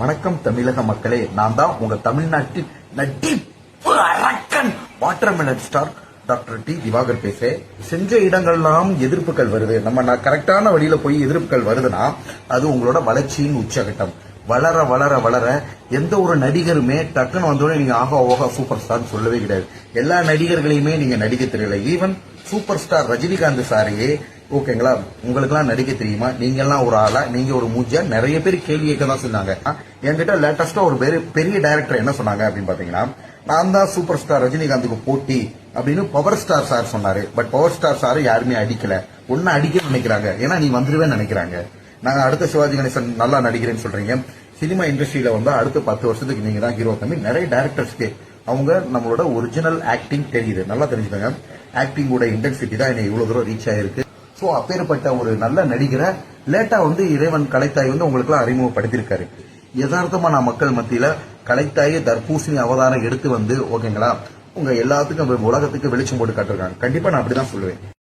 வணக்கம் தமிழக மக்களே, நான் தான் உங்க தமிழ்நாட்டின் நடிப்பு அரக்கன் watermelon star doctor D Divakar பேசுறேன். செஞ்ச இடங்கள்லாம் எதிர்ப்புகள் வருது. நம்ம கரெக்டான வழியில போய் எதிர்ப்புகள் வருதுன்னா அது உங்களோட வளர்ச்சியின் உச்சகட்டம். வளர வளர வளர எந்த ஒரு நடிகருமே டக்குன்னு வந்தோடனே நீங்க ஆகா ஓகா சூப்பர் ஸ்டார் சொல்லவே கிடையாது. எல்லா நடிகர்களையுமே நீங்க நடிக்க தெரியல. ஈவன் சூப்பர் ஸ்டார் ரஜினிகாந்த் சாரையே ஓகேங்களா, உங்களுக்கு எல்லாம் நடிக்க தெரியுமா, நீங்க எல்லாம் ஒரு ஆளா, நீங்க ஒரு மூஜா, நிறைய பேர் கேள்வி கேட்க தான் சொன்னாங்க. என்கிட்ட லேட்டஸ்டா ஒரு பெரிய டைரக்டர் என்ன சொன்னாங்க அப்படின்னு பாத்தீங்கன்னா, நான் தான் சூப்பர் ஸ்டார் ரஜினிகாந்துக்கு போட்டி அப்படின்னு பவர் ஸ்டார் சார் சொன்னாரு. பட் பவர் ஸ்டார் சார் யாருமே அடிக்கல. ஒன்னு அடிக்க நினைக்கிறாங்க, ஏன்னா நீ வந்துருவேன்னு நினைக்கிறாங்க. நாங்க அடுத்த சிவாஜி கணேசன் நல்லா நடிக்கிறேன்னு சொல்றீங்க. சினிமா இண்டஸ்ட்ரியில வந்து அடுத்த 10 வருஷத்துக்கு நீங்க தான் ஹீரோ. தம்பி நிறைய டைரக்டர்ஸ்க்கு அவங்க நம்மளோட ஒரிஜினல் ஆக்டிங் தெரியுது. நல்லா தெரிஞ்சுக்கோங்க, ஆக்டிங்கோட இன்டென்சிட்டி தான் என்ன இவ்வளவு தூரம் ரீச் ஆயிருக்கு. சோ அப்பேற்பட்ட ஒரு நல்ல நடிகரை லேட்டா வந்து இறைவன் கலைத்தாய் வந்து உங்களுக்கு எல்லாம் அறிமுகப்படுத்திருக்காரு. யதார்த்தமா நான் மக்கள் மத்தியில கலைத்தாய் தர்பூசணி அவதாரம் எடுத்து வந்து ஓகேங்களா உங்க எல்லாத்துக்கும் உலகத்துக்கு வெளிச்சம் போட்டு காட்டிருக்காங்க. கண்டிப்பா நான் அப்படிதான் சொல்லுவேன்.